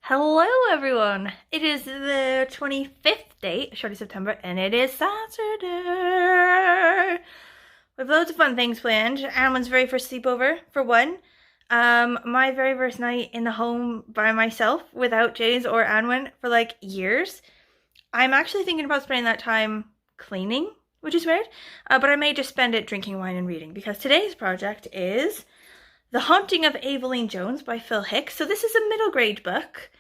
Hello everyone! It is the 25th day, Shorty September, and it is Saturday! We have loads of fun things planned. Anna's very first sleepover, for one. My very first night in the home by myself without Jays or Anwen for like years. I'm actually thinking about spending that time cleaning, which is weird. But I may just spend it drinking wine and reading because today's project is The Haunting of Aveline Jones by Phil Hicks. So this is a middle grade book,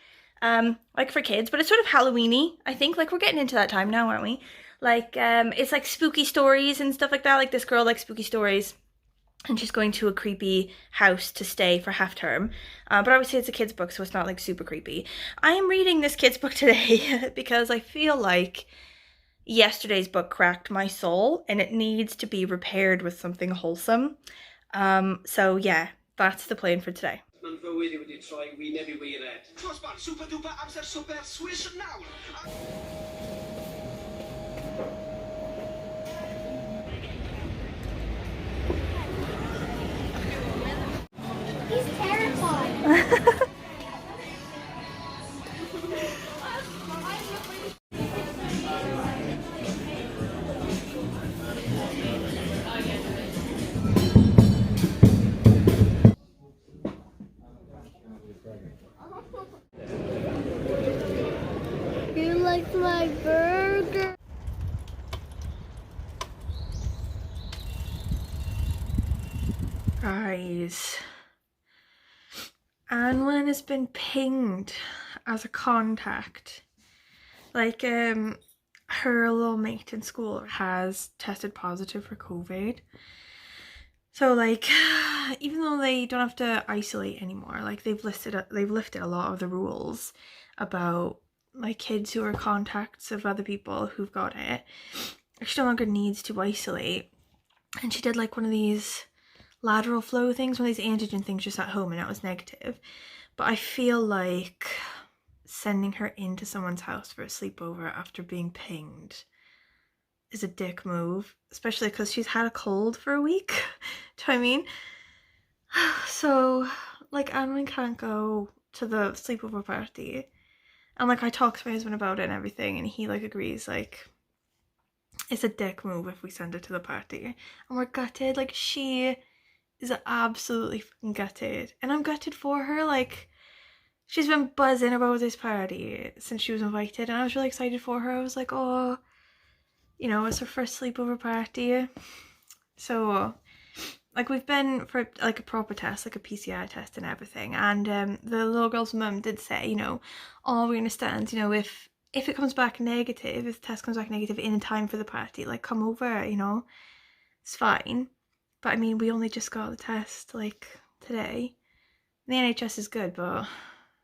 like for kids, but it's sort of Halloween-y, I think. Like we're getting into that time now, aren't we? Like it's like spooky stories and stuff like that. Like this girl likes spooky stories and she's going to a creepy house to stay for half term. But obviously it's a kid's book, so it's not like super creepy. I am reading this kid's book today because I feel like yesterday's book cracked my soul and it needs to be repaired with something wholesome. So yeah, that's the plan for today. He's terrified. You like my burger? Guys, Anwen has been pinged as a contact. Like, her little mate in school has tested positive for COVID. So, like, even though they don't have to isolate anymore, like they've lifted a lot of the rules about like kids who are contacts of other people who've got it. She no longer needs to isolate, and she did like one of these lateral flow things, one of these antigen things just at home, and that was negative. But I feel like sending her into someone's house for a sleepover after being pinged is a dick move, especially because she's had a cold for a week. Do you know what I mean? So like Aveline can't go to the sleepover party, and like I talked to my husband about it and everything, and he like agrees like it's a dick move if we send her to the party. And we're gutted. Like she is absolutely fucking gutted, and I'm gutted for her. Like she's been buzzing about this party since she was invited, and I was really excited for her. I was like, oh, you know, it's her first sleepover party. So like we've been for like a proper test, like a PCR test and everything, and the little girl's mum did say, you know, oh, we understand, you know, if it comes back negative, if the test comes back negative in time for the party, like come over, you know, it's fine. But I mean, we only just got the test like today. The NHS is good, but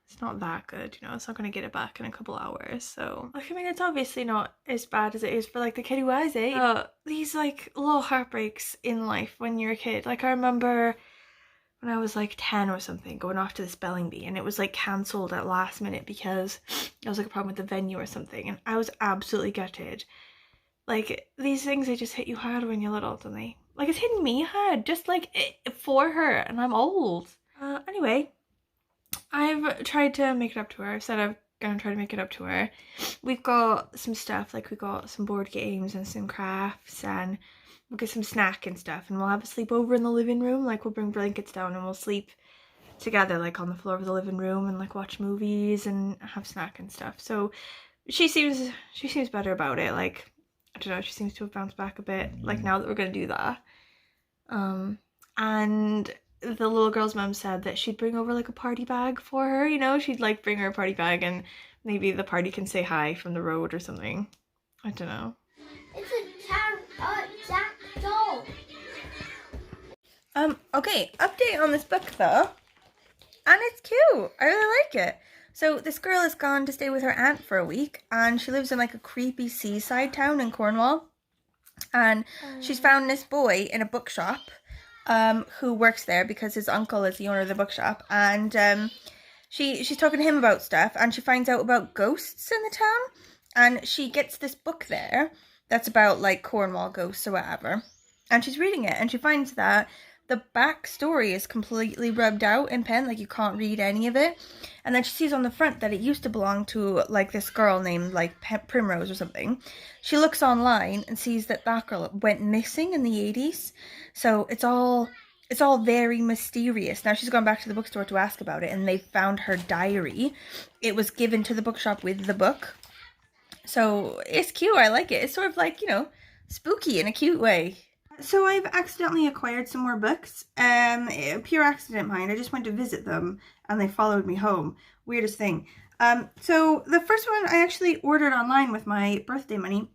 it's not that good, you know, it's not going to get it back in a couple hours. So like, I mean, it's obviously not as bad as it is for like the kid who has it. These like little heartbreaks in life when you're a kid. Like I remember when I was like 10 or something going off to the spelling bee, and it was like cancelled at last minute because there was like a problem with the venue or something, and I was absolutely gutted. Like these things, they just hit you hard when you're little, don't they? Like it's hitting me hard, just like for her, and I'm old. Anyway, I've tried to make it up to her. I've said I'm gonna try to make it up to her. We've got some stuff, like we got some board games and some crafts, and we'll get some snack and stuff, and we'll have a sleepover in the living room. Like we'll bring blankets down and we'll sleep together like on the floor of the living room and like watch movies and have snack and stuff. So she seems better about it. Like I don't know, she seems to have bounced back a bit, like now that we're gonna do that. And the little girl's mum said that she'd bring over like a party bag for her, you know, she'd like bring her a party bag and maybe the party can say hi from the road or something. I don't know. It's a Jack doll. Okay, update on this book though. And it's cute. I really like it. So this girl has gone to stay with her aunt for a week, and she lives in like a creepy seaside town in Cornwall. And she's found this boy in a bookshop who works there because his uncle is the owner of the bookshop, and she's talking to him about stuff, and she finds out about ghosts in the town, and she gets this book there that's about like Cornwall ghosts or whatever, and she's reading it, and she finds that the back story is completely rubbed out in pen, like you can't read any of it. And then she sees on the front that it used to belong to like this girl named like Primrose or something. She looks online and sees that that girl went missing in the 80s. So it's all very mysterious. Now she's gone back to the bookstore to ask about it, and they found her diary. It was given to the bookshop with the book. So it's cute. I like it. It's sort of like, you know, spooky in a cute way. So I've accidentally acquired some more books. Pure accident, mind. I just went to visit them and they followed me home. Weirdest thing. So the first one I actually ordered online with my birthday money,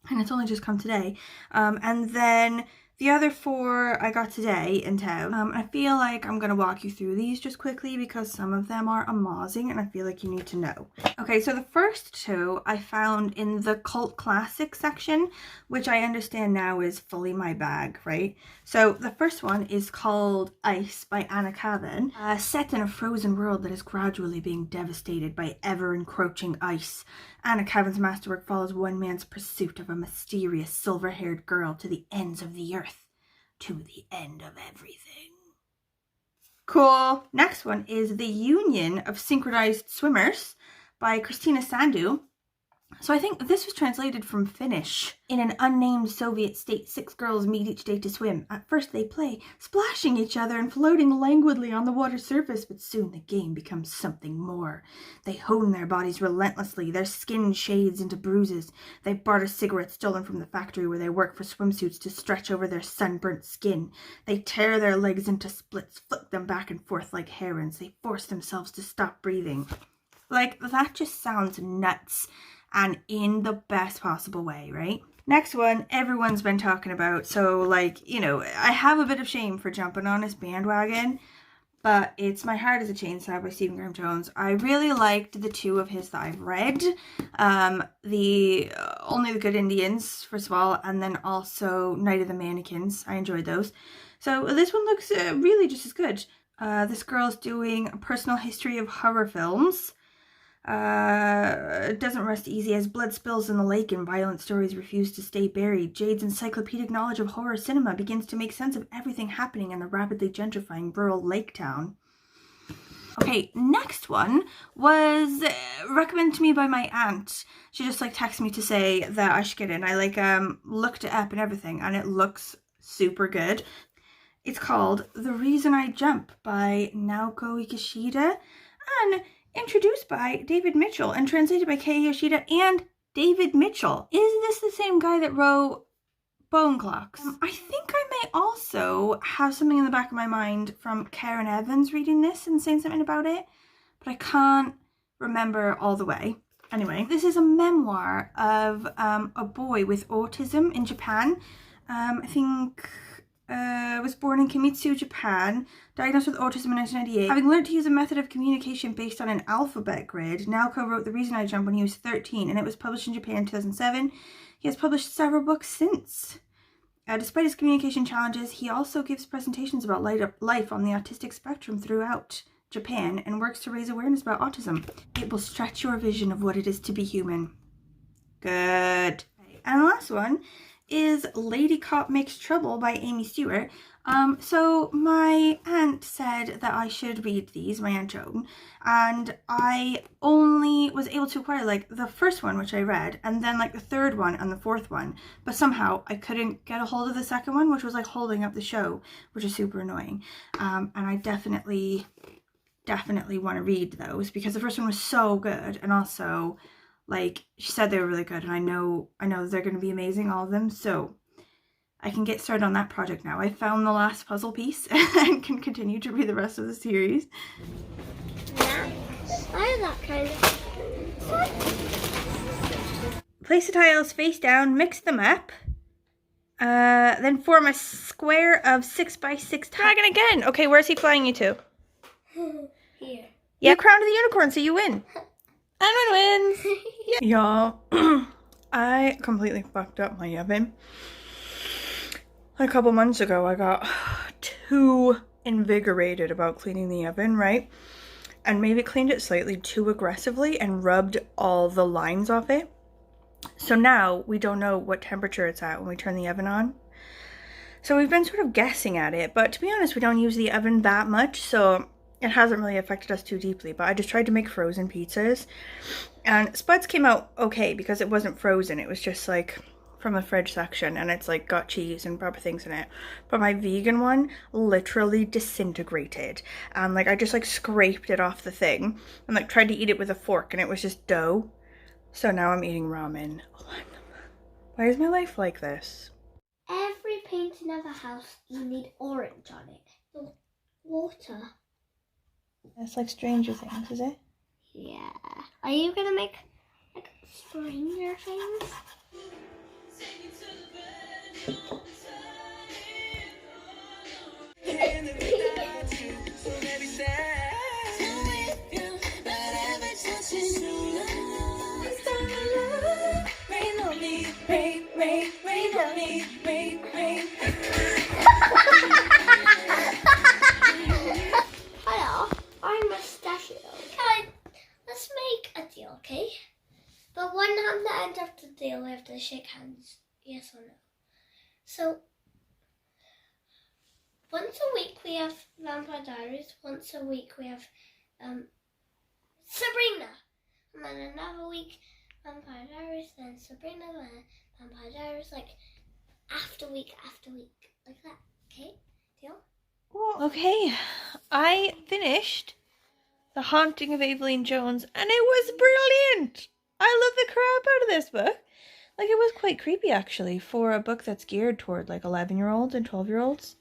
and it's only just come today. And then the other 4 I got today in town. I feel like I'm going to walk you through these just quickly because some of them are amazing and I feel like you need to know. Okay, so the first 2 I found in the cult classic section, which I understand now is fully my bag, right? So the first one is called Ice by Anna Caven, set in a frozen world that is gradually being devastated by ever-encroaching ice. Anna Caven's masterwork follows one man's pursuit of a mysterious silver-haired girl to the ends of the earth. To the end of everything. Cool. Next one is The Union of Synchronized Swimmers by Christina Sandu. So I think this was translated from Finnish. In an unnamed Soviet state, 6 girls meet each day to swim. At first they play, splashing each other and floating languidly on the water surface, but soon the game becomes something more. They hone their bodies relentlessly, their skin shades into bruises. They barter cigarettes stolen from the factory where they work for swimsuits to stretch over their sunburnt skin. They tear their legs into splits, flick them back and forth like herons. They force themselves to stop breathing. Like, that just sounds nuts. And in the best possible way, right? Next one, everyone's been talking about. So, like, you know, I have a bit of shame for jumping on this bandwagon, but it's My Heart is a Chainsaw by Stephen Graham Jones. I really liked the 2 of his that I've read. The Only the Good Indians, first of all, and then also Night of the Mannequins. I enjoyed those. So this one looks really just as good. This girl's doing a personal history of horror films. It doesn't rest easy as blood spills in the lake and violent stories refuse to stay buried. Jade's encyclopedic knowledge of horror cinema begins to make sense of everything happening in the rapidly gentrifying rural lake town. Okay, next one was recommended to me by my aunt. She just like texted me to say that I should get it. And I like looked it up and everything, and it looks super good. It's called The Reason I Jump by Naoko Ikishida, and introduced by David Mitchell and translated by Kei Yoshida and David Mitchell. Is this the same guy that wrote Bone Clocks? I think I may also have something in the back of my mind from Karen Evans reading this and saying something about it, but I can't remember all the way. Anyway, this is a memoir of a boy with autism in Japan. I think was born in Kimitsu, Japan, diagnosed with autism in 1998. Having learned to use a method of communication based on an alphabet grid, Naoko wrote The Reason I Jump when he was 13, and it was published in Japan in 2007. He has published several books since. Despite his communication challenges, he also gives presentations about life on the autistic spectrum throughout Japan and works to raise awareness about autism. It will stretch your vision of what it is to be human. Good. And the last one is Lady Cop Makes Trouble by Amy Stewart. So my aunt said that I should read these, my Aunt Joan, and I only was able to acquire like the first one, which I read, and then like the 3rd one and the 4th one, but somehow I couldn't get a hold of the 2nd one, which was like holding up the show, which is super annoying. And I definitely want to read those because the first one was so good, and also like she said they were really good, and I know they're going to be amazing, all of them, so I can get started on that project now. I found the last puzzle piece and can continue to read the rest of the series. Yeah, I have that kind of. Place the tiles face down, mix them up, then form a square of 6x6 dragon again. Okay, where's he flying you to? Here. Yeah, crown to the unicorn, so you win. Everyone wins. Y'all, I completely fucked up my oven. A couple months ago, I got too invigorated about cleaning the oven, right? And maybe cleaned it slightly too aggressively and rubbed all the lines off it. So now we don't know what temperature it's at when we turn the oven on. So we've been sort of guessing at it, but to be honest, we don't use the oven that much, so it hasn't really affected us too deeply. But I just tried to make frozen pizzas, and spuds came out okay because it wasn't frozen. It was just like from the fridge section, and it's like got cheese and proper things in it. But my vegan one literally disintegrated, and like I just like scraped it off the thing and like tried to eat it with a fork, and it was just dough. So now I'm eating ramen. Why is my life like this? Every painting of a house, you need orange on it. The water. It's like Stranger Things, is it? Yeah. Are you gonna make like Stranger Things? Hello, I'm Mustachio. Let's make a deal, okay? But one time the end of the deal, we have to shake hands. Yes or no? So, once a week we have Vampire Diaries. Once a week we have Sabrina. And then another week Vampire Diaries. Then Sabrina. Then Vampire Diaries. Like after week after week. Like that. Okay? Deal? Well, okay. I finished The Haunting of Aveline Jones, and it was brilliant. I love the crap out of this book. Like, it was quite creepy, actually, for a book that's geared toward, like, 11-year-olds and 12-year-olds.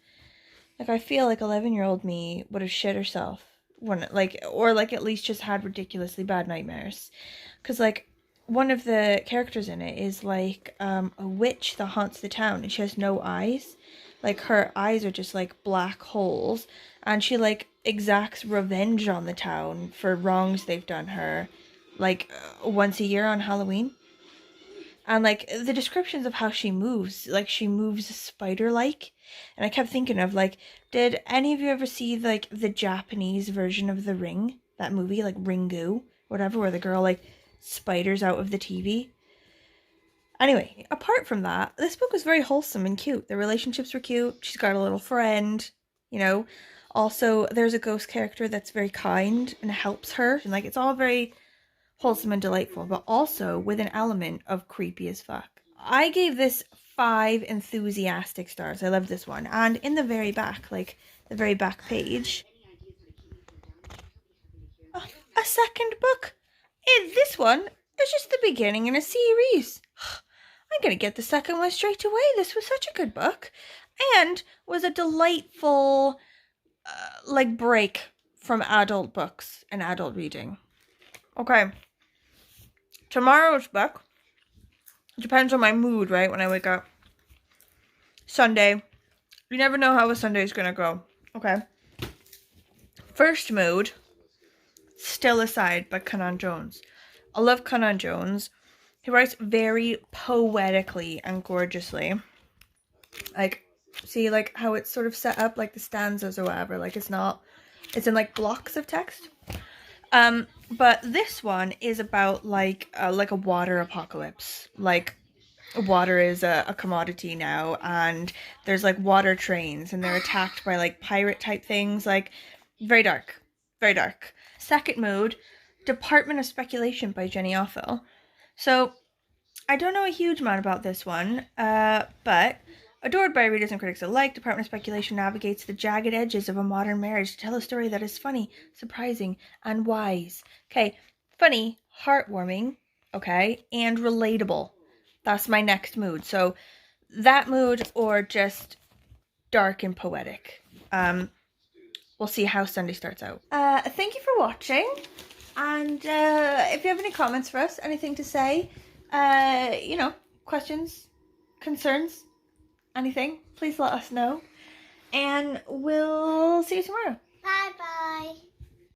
Like, I feel like 11-year-old me would have shit herself when, like, or, like, at least just had ridiculously bad nightmares. Because, like, one of the characters in it is, like, a witch that haunts the town, and she has no eyes. Like, her eyes are just, like, black holes, and she, like, exacts revenge on the town for wrongs they've done her, like, once a year on Halloween. And, like, the descriptions of how she moves, like, she moves spider-like. And I kept thinking of, like, did any of you ever see, like, the Japanese version of The Ring? That movie, like, Ringu, whatever, where the girl, like, spiders out of the TV? Anyway, apart from that, this book was very wholesome and cute. The relationships were cute. She's got a little friend, you know. Also, there's a ghost character that's very kind and helps her. And, like, it's all very wholesome and delightful, but also with an element of creepy as fuck. I gave this 5 enthusiastic stars. I love this one. And in the very back, like, the very back page, a second book. This one is just the beginning in a series. I'm going to get the second one straight away. This was such a good book. And was a delightful, like, break from adult books and adult reading. Okay. Tomorrow's book depends on my mood, right, when I wake up. Sunday. You never know how a Sunday's going to go. Okay. First mood, Still Aside by Conan Jones. I love Conan Jones. He writes very poetically and gorgeously. Like, see, like, how it's sort of set up, like, the stanzas or whatever. Like, it's in, like, blocks of text. But this one is about, like a water apocalypse. Like, water is a commodity now, and there's, like, water trains, and they're attacked by, like, pirate-type things. Like, very dark. Very dark. Second mood, Department of Speculation by Jenny Offill. So, I don't know a huge amount about this one, but adored by readers and critics alike, Department of Speculation navigates the jagged edges of a modern marriage to tell a story that is funny, surprising, and wise. Okay, funny, heartwarming, okay, and relatable. That's my next mood. So, that mood or just dark and poetic. We'll see how Sunday starts out. Thank you for watching. And if you have any comments for us, anything to say, you know, questions, concerns, anything, please let us know. And we'll see you tomorrow. Bye-bye.